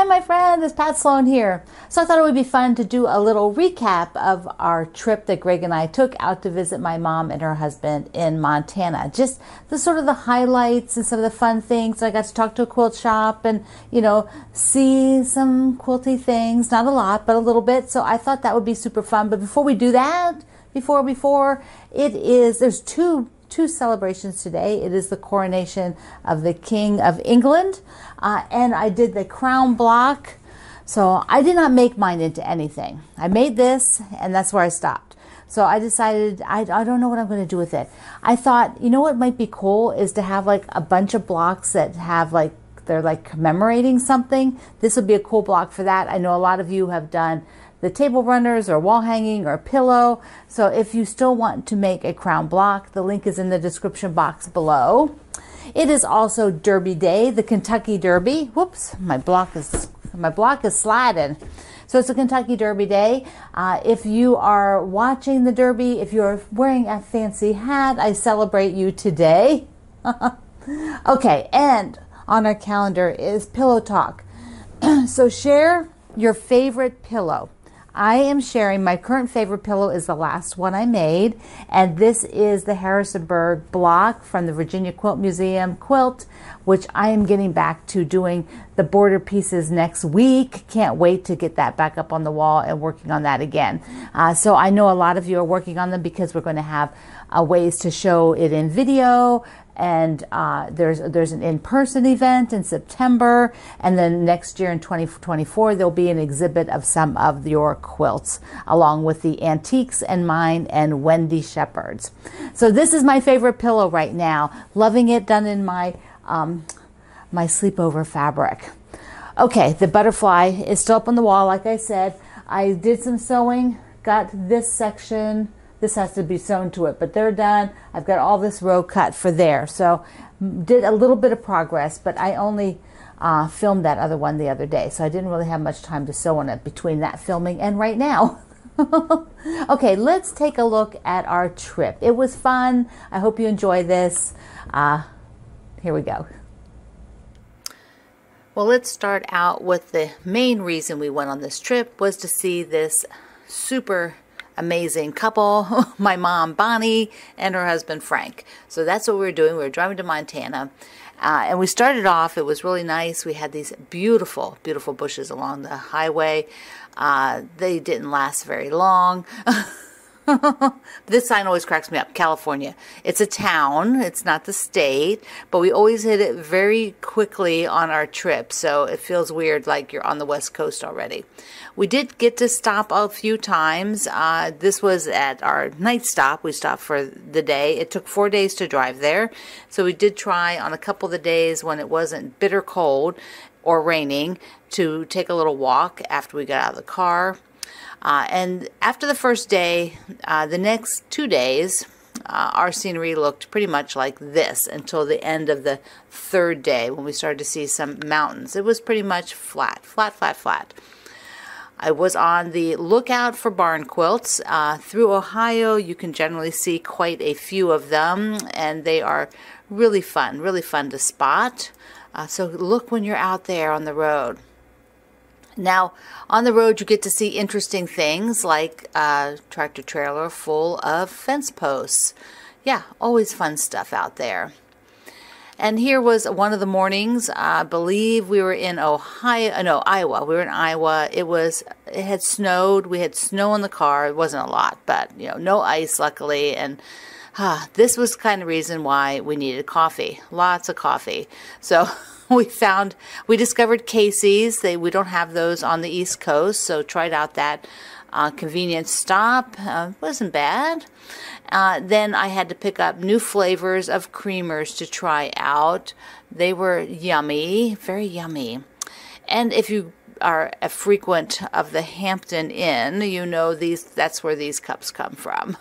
Hi, my friend, it's Pat Sloan here. So I thought it would be fun to do a little recap of our trip that Greg and I took out to visit my mom and her husband in Montana. Just the sort of the highlights and some of the fun things. So I got to talk to a quilt shop and, see some quilty things. Not a lot, but a little bit. So I thought that would be super fun. But before we do that, there's two celebrations today. It is the coronation of the King of England, and I did the crown block. So I did not make mine into anything. I made this, and that's where I stopped. So I decided I don't know what I'm going to do with it. I thought, what might be cool is to have like a bunch of blocks that have they're like commemorating something. This would be a cool block for that. I know a lot of you have done the table runners or wall hanging or pillow. So if you still want to make a crown block, the link is in the description box below. It is also Derby Day, the Kentucky Derby. Whoops, my block is sliding. So it's a Kentucky Derby Day. If you are watching the Derby, if you're wearing a fancy hat, I celebrate you today. Okay, and on our calendar is Pillow Talk. So share your favorite pillow. I am sharing my current favorite pillow is the last one I made, and this is the Harrisonburg block from the Virginia Quilt Museum quilt, which I am getting back to doing the border pieces next week. Can't wait to get that back up on the wall and working on that again. So I know a lot of you are working on them because we're going to have ways to show it in video. And there's an in-person event in September, and then next year in 2024 there'll be an exhibit of some of your quilts along with the antiques and mine and Wendy Shepherd's. So this is my favorite pillow right now. Loving it, done in my my sleepover fabric. Okay, the butterfly is still up on the wall. Like I said, I did some sewing, got this section. This has to be sewn to it, but they're done. I've got all this row cut for there. So did a little bit of progress, but I only filmed that other one the other day. So I didn't really have much time to sew on it between that filming and right now. Okay, let's take a look at our trip. It was fun. I hope you enjoy this. Here we go. Well, let's start out with the main reason we went on this trip was to see this super amazing couple, my mom Bonnie and her husband Frank. So that's what we were doing. We were driving to Montana, and we started off. It was really nice. We had these beautiful, beautiful bushes along the highway. They didn't last very long. This sign always cracks me up. California. It's a town. It's not the state, but we always hit it very quickly on our trip, so it feels weird like you're on the West Coast already. We did get to stop a few times. This was at our night stop. We stopped for the day. It took 4 days to drive there, so we did try on a couple of the days when it wasn't bitter cold or raining to take a little walk after we got out of the car. And after the first day, the next 2 days, our scenery looked pretty much like this until the end of the third day when we started to see some mountains. It was pretty much flat, flat, flat, flat. I was on the lookout for barn quilts. Through Ohio, you can generally see quite a few of them, and they are really fun to spot. So look when you're out there on the road. Now, on the road, you get to see interesting things like a tractor trailer full of fence posts. Yeah, always fun stuff out there. And here was one of the mornings. I believe we were in Iowa. We were in Iowa. It had snowed. We had snow in the car. It wasn't a lot, but no ice, luckily. And this was the kind of reason why we needed coffee. Lots of coffee. So we discovered Casey's. We don't have those on the East Coast, so tried out that convenience stop. Wasn't bad. Then I had to pick up new flavors of creamers to try out. They were yummy, very yummy. And if you are a frequent of the Hampton Inn, that's where these cups come from.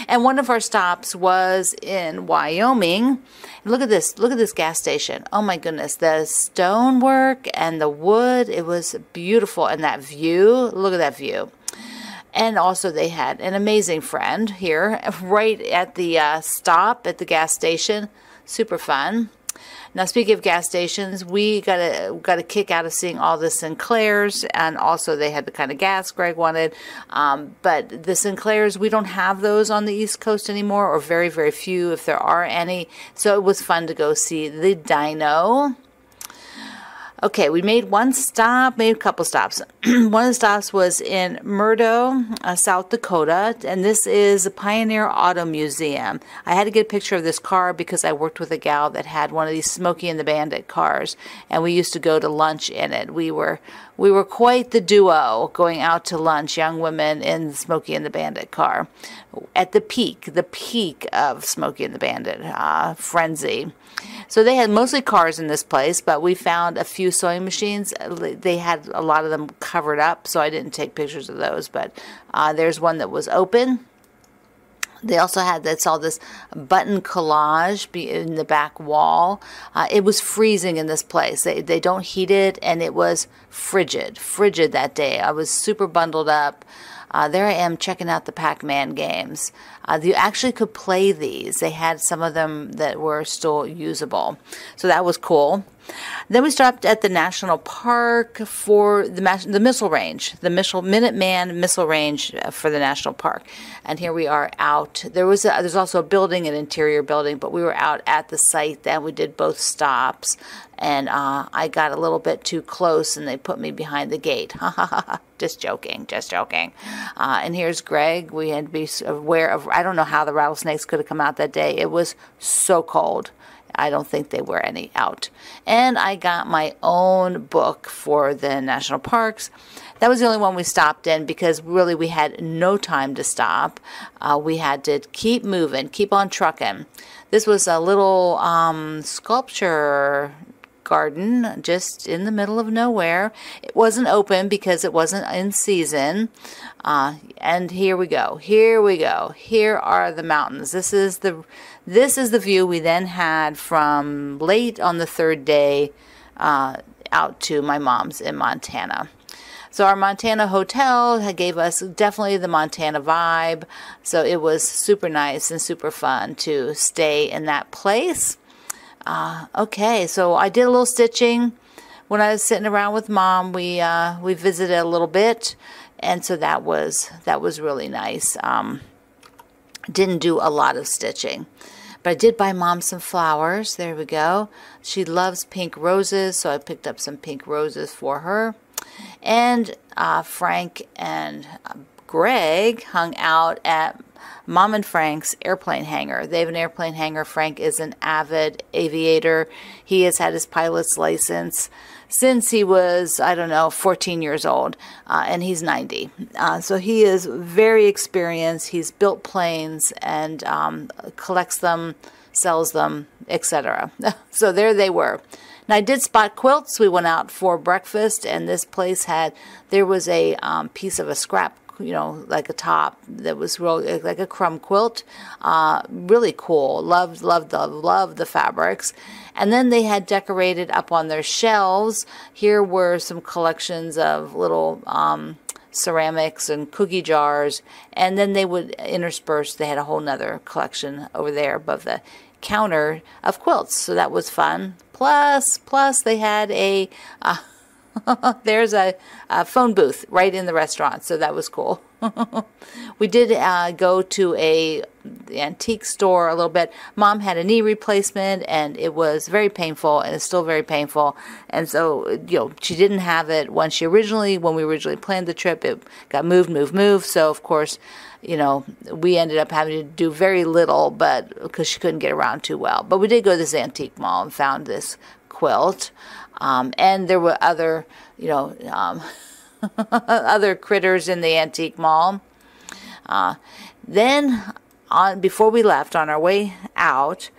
And one of our stops was in Wyoming. Look at this gas station. Oh my goodness, the stonework and the wood, it was beautiful. And that view, look at that view. And also they had an amazing friend here right at the stop at the gas station. Super fun. Now, speaking of gas stations, we got a kick out of seeing all the Sinclairs, and also they had the kind of gas Greg wanted. But the Sinclairs, we don't have those on the East Coast anymore, or very, very few, if there are any. So it was fun to go see the dyno. Okay, we made one stop, made a couple stops. One of the stops was in Murdo, South Dakota, and this is a Pioneer Auto Museum. I had to get a picture of this car because I worked with a gal that had one of these Smokey and the Bandit cars, and we used to go to lunch in it. We were quite the duo going out to lunch, young women in the Smokey and the Bandit car, at the peak of Smokey and the Bandit frenzy. So they had mostly cars in this place, but we found a few sewing machines. They had a lot of them covered up, so I didn't take pictures of those, but there's one that was open. They also had, that's all this button collage in the back wall. It was freezing in this place. They don't heat it, and it was frigid that day. I was super bundled up. There I am checking out the Pac-Man games. You actually could play these. They had some of them that were still usable. So that was cool. Then we stopped at the National Park for the missile range, the Minuteman missile range for the National Park. And here we are out. There's also a building, an interior building, but we were out at the site. Then we did both stops. And I got a little bit too close, and they put me behind the gate. Just joking. And here's Greg. We had to be aware of, I don't know how the rattlesnakes could have come out that day. It was so cold. I don't think they were any out. And I got my own book for the national parks. That was the only one we stopped in because really we had no time to stop. We had to keep moving, keep on trucking. This was a little sculpture garden just in the middle of nowhere. It wasn't open because it wasn't in season. And here we go. Here are the mountains. This is the view we then had from late on the third day out to my mom's in Montana. So our Montana hotel gave us definitely the Montana vibe. So it was super nice and super fun to stay in that place. Okay, so I did a little stitching when I was sitting around with Mom. We visited a little bit, and so that was really nice. Didn't do a lot of stitching, but I did buy Mom some flowers. There we go. She loves pink roses, so I picked up some pink roses for her. And Frank and Greg hung out at Mom and Frank's airplane hangar. They have an airplane hangar. Frank is an avid aviator. He has had his pilot's license since he was, I don't know, 14 years old, and he's 90. So he is very experienced. He's built planes and collects them, sells them, etc. So there they were. And I did spot quilts. We went out for breakfast, and this place there was a piece of a scrap, like a top that was real, like a crumb quilt. Really cool. Loved the fabrics. And then they had decorated up on their shelves. Here were some collections of little ceramics and cookie jars. And then they would intersperse. They had a whole nother collection over there above the counter of quilts. So that was fun. Plus they had there's a phone booth right in the restaurant, so that was cool. We did go to the antique store a little bit. Mom had a knee replacement, and it was very painful, and it's still very painful. And so, she didn't have it when we originally planned the trip. It got moved. So, of course, we ended up having to do very little, but because she couldn't get around too well. But we did go to this antique mall and found this quilt. And there were other, other critters in the antique mall. Then, before we left, on our way out,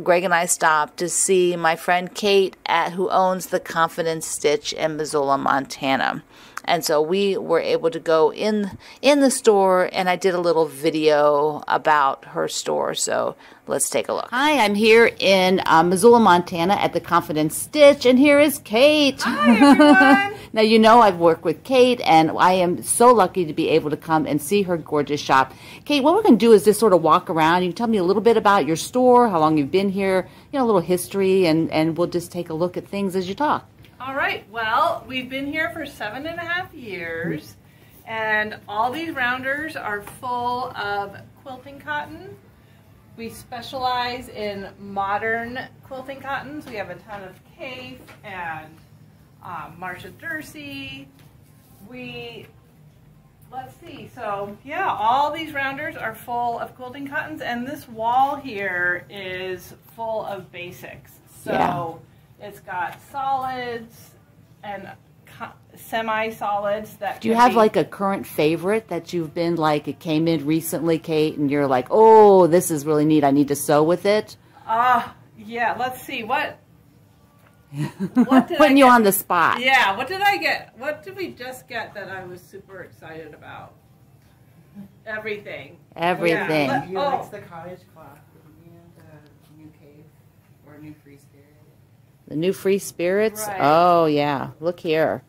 Greg and I stopped to see my friend Kate, who owns the Confidence Stitch in Missoula, Montana. And so we were able to go in the store, and I did a little video about her store. So let's take a look. Hi, I'm here in Missoula, Montana at the Confidence Stitch, and here is Kate. Hi, everyone. Now, you know I've worked with Kate, and I am so lucky to be able to come and see her gorgeous shop. Kate, what we're going to do is just sort of walk around. You can tell me a little bit about your store, how long you've been here, you know, a little history, and we'll just take a look at things as you talk. All right. Well, we've been here for 7.5 years, and all these rounders are full of quilting cotton. We specialize in modern quilting cottons. We have a ton of Cape and Marsha Dursey. Let's see, so yeah, all these rounders are full of quilting cottons, and this wall here is full of basics. So it's got solids and semi-solids that. Do you have like a current favorite that you've been like, it came in recently, Kate, and you're like, oh, this is really neat, I need to sew with it? Yeah, let's see, what did Putting you on the spot. Yeah, what did I get? What did we just get that I was super excited about? Everything. Everything. Yeah. He likes the cottage cloth, the new cave, or new free spirit. The new free spirits? Right. Oh, yeah. Look here.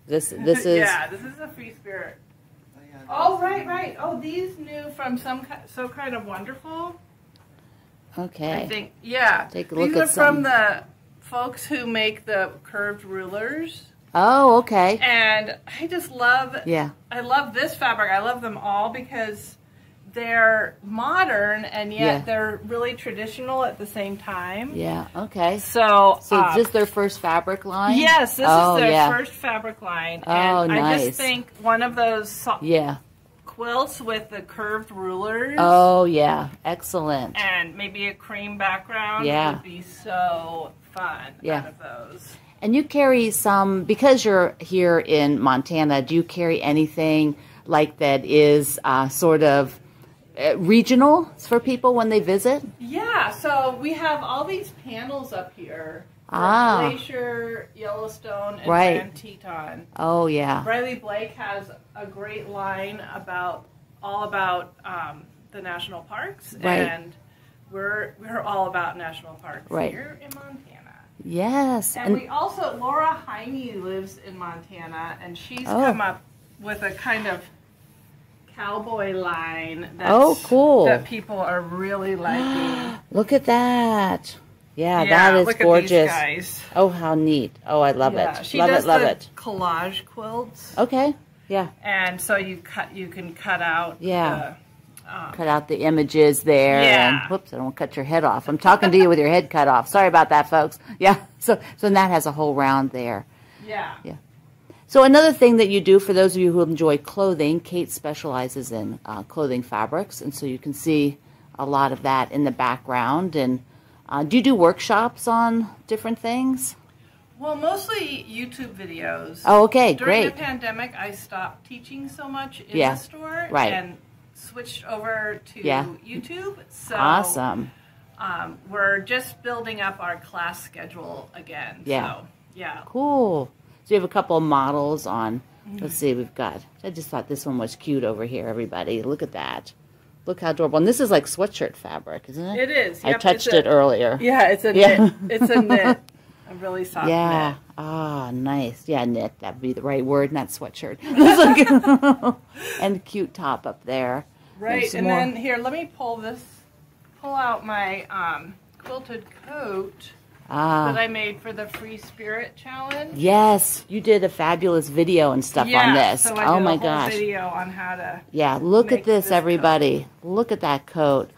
This is... Yeah, this is a free spirit. Oh, yeah, Oh, right. Oh, these new from So Kind of Wonderful. Okay. I think, yeah. Take a look these at are from the folks who make the curved rulers. Oh, okay. And I just love, I love this fabric. I love them all because they're modern and yet they're really traditional at the same time. Yeah, okay. So is this their first fabric line? Yes, this is their first fabric line. And nice. I just think one of those quilts with the curved rulers. Oh, yeah. Excellent. And maybe a cream background would be so fun out of those. And you carry some, because you're here in Montana, do you carry anything like that is sort of regional for people when they visit? Yeah, so we have all these panels up here. Glacier, Yellowstone, and Grand Teton. Oh, yeah. Riley Blake has a great line all about the national parks, and we're all about national parks here in Montana. Yes. And we also, Laura Heine lives in Montana, and she's come up with a kind of cowboy line that's, cool. that people are really liking. Look at that. Yeah, that is gorgeous. At these guys. Oh, how neat. Oh, I love it. She love does it, love the it. collage quilts. Okay. Yeah. And so you can cut out cut out the images there. And whoops, I don't want to cut your head off. I'm talking to you with your head cut off. Sorry about that, folks. Yeah. So that has a whole round there. Yeah. Yeah. So another thing that you do, for those of you who enjoy clothing, Kate specializes in clothing fabrics, and so you can see a lot of that in the background. And do you do workshops on different things? Well, mostly YouTube videos. Oh, okay, During great. the pandemic, I stopped teaching so much in the store and switched over to YouTube. So awesome. We're just building up our class schedule again. Yeah. So, yeah. Cool. So you have a couple of models on. Let's see, we've got, I just thought this one was cute over here, everybody. Look at that. Look how adorable. And this is like sweatshirt fabric, isn't it? It is. Yep, I touched it earlier. Yeah, it's a knit. It's a knit. A really soft knit. Ah, nice. Yeah, knit. That would be the right word, not sweatshirt. And cute top up there. Right, and then here, let me pull out my quilted coat that I made for the Free Spirit Challenge. Yes, you did a fabulous video and stuff on this. So I did a whole video on how to look at this, everybody. Coat. Look at that coat.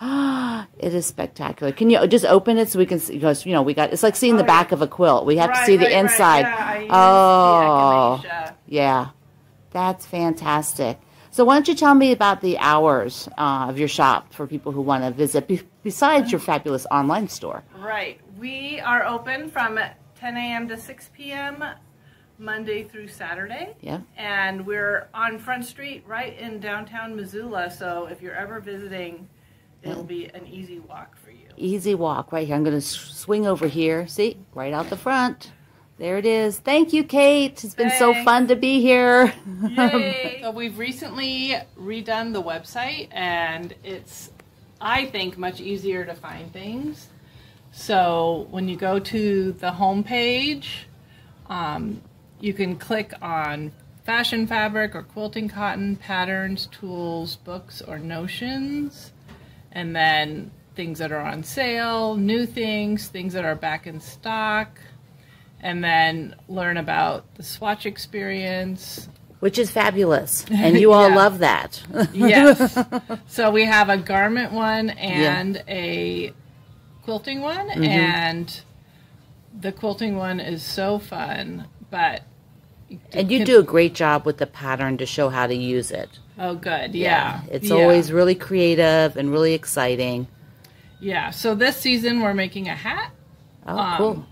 It is spectacular. Can you just open it so we can see? Because, you know, it's like seeing the back of a quilt. We have to see the inside. Yeah, that's fantastic. So why don't you tell me about the hours of your shop for people who want to visit, besides your fabulous online store? Right. We are open from 10 a.m. to 6 p.m. Monday through Saturday. Yeah. And we're on Front Street right in downtown Missoula, so if you're ever visiting, it'll be an easy walk for you. Easy walk right here. I'm going to swing over here. See, right out the front. There it is. Thank you, Kate. It's been so fun to be here. Yay. So we've recently redone the website, and it's, I think, much easier to find things. So when you go to the home page, you can click on fashion fabric or quilting cotton, patterns, tools, books, or notions, and then things that are on sale, new things, things that are back in stock, and then learn about the swatch experience. Which is fabulous, and you all Yeah. love that. Yes. So we have a garment one and a quilting one, and the quilting one is so fun, but... And you do a great job with the pattern to show how to use it. Oh, good. Yeah. It's always really creative and really exciting. Yeah. So this season we're making a hat. Oh, cool.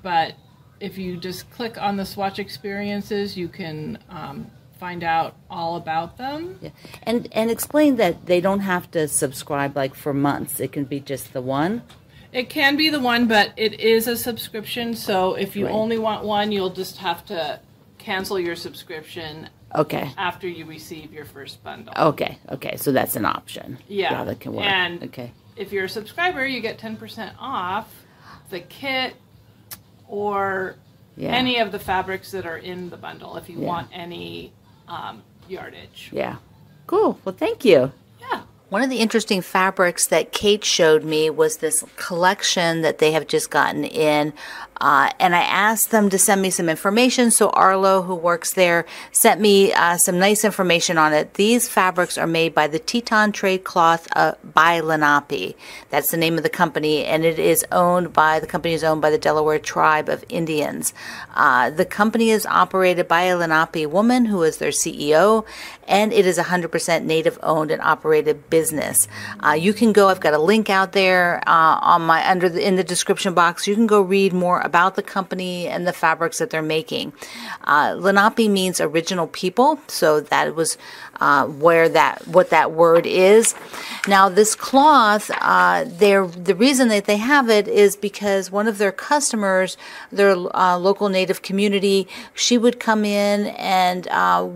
But if you just click on the swatch experiences, you can find out all about them. Yeah. And explain that they don't have to subscribe like for months. It can be just the one. It can be the one, but it is a subscription. So if you only want one, you'll just have to cancel your subscription after you receive your first bundle. Okay. So that's an option. Yeah. That can work. And if you're a subscriber, you get 10% off the kit or any of the fabrics that are in the bundle if you want any yardage. Yeah. Cool. Well, thank you. Yeah. One of the interesting fabrics that Kate showed me was this collection that they have just gotten in. And I asked them to send me some information. So Arlo, who works there, sent me some nice information on it. These fabrics are made by the Teton Trade Cloth by Lenape. That's the name of the company. And it is owned by, the company is owned by the Delaware Tribe of Indians. The company is operated by a Lenape woman who is their CEO. And it is 100% native owned and operated business. You can go, I've got a link out there on my, in the description box. You can go read more about the company and the fabrics that they're making. Lenape means original people, so that was what that word is. Now this cloth, the reason that they have it is because one of their customers, their local native community, she would come in and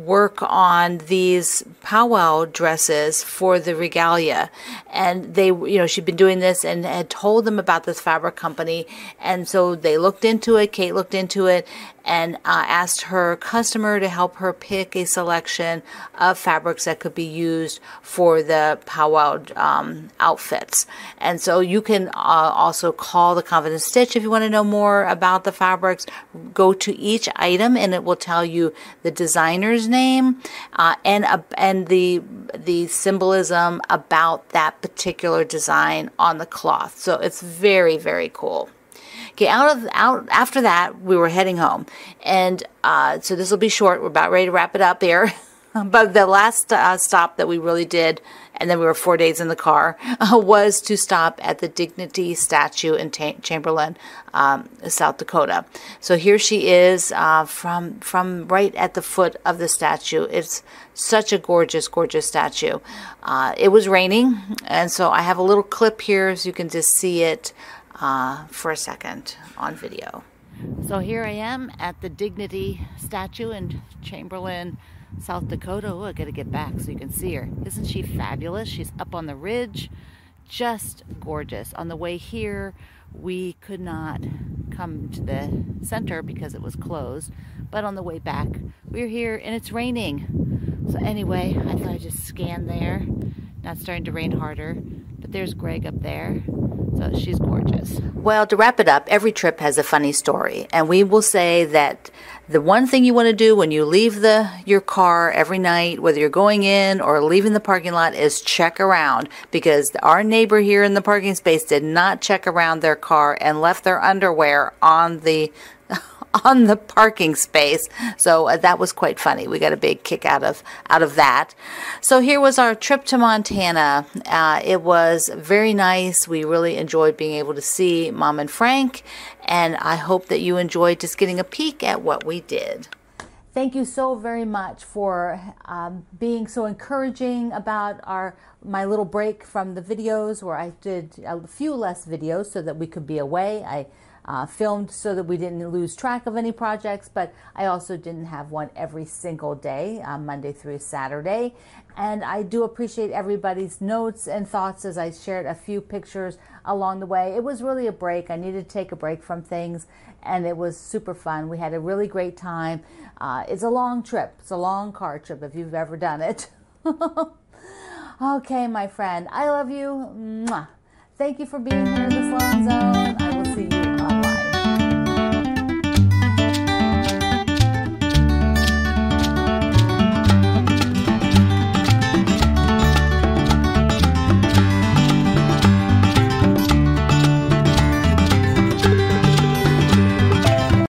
work on these pow-wow dresses for the Regalia, and they, she'd been doing this and had told them about this fabric company, and so they looked into it. Kate looked into it and asked her customer to help her pick a selection of fabrics that could be used for the pow-wow outfits. And so you can also call the Confidence Stitch if you want to know more about the fabrics. Go to each item and it will tell you the designer's name and the symbolism about that particular design on the cloth. So it's very, very cool. Okay, after that, we were heading home. And so this will be short. We're about ready to wrap it up here. But the last stop that we really did, and then we were 4 days in the car, was to stop at the Dignity statue in Chamberlain, South Dakota. So here she is from right at the foot of the statue. It's such a gorgeous, gorgeous statue. It was raining, and so I have a little clip here so you can just see it for a second on video. So here I am at the Dignity statue in Chamberlain, South Dakota. Oh, I gotta get back so you can see her. Isn't she fabulous? She's up on the ridge, just gorgeous. On the way here, we could not come to the center because it was closed, but on the way back, we're here and it's raining. So anyway, I thought I'd just scan there. Now it's starting to rain harder, but there's Greg up there. So she's gorgeous. Well, to wrap it up, every trip has a funny story. And we will say that the one thing you want to do when you leave your car every night, whether you're going in or leaving the parking lot, is check around. Because our neighbor here in the parking space did not check around their car and left their underwear on the parking space. So that was quite funny. We got a big kick out of that. So here was our trip to Montana. It was very nice. We really enjoyed being able to see Mom and Frank, and I hope that you enjoyed just getting a peek at what we did. Thank you so very much for being so encouraging about my little break from the videos, where I did a few less videos so that we could be away. filmed so that we didn't lose track of any projects, but I also didn't have one every single day, Monday through Saturday. And I do appreciate everybody's notes and thoughts as I shared a few pictures along the way. It was really a break. I needed to take a break from things, and it was super fun. We had a really great time. It's a long trip. It's a long car trip if you've ever done it. Okay, my friend, I love you. Mwah. Thank you for being here in the Sloan Zone. I will see you on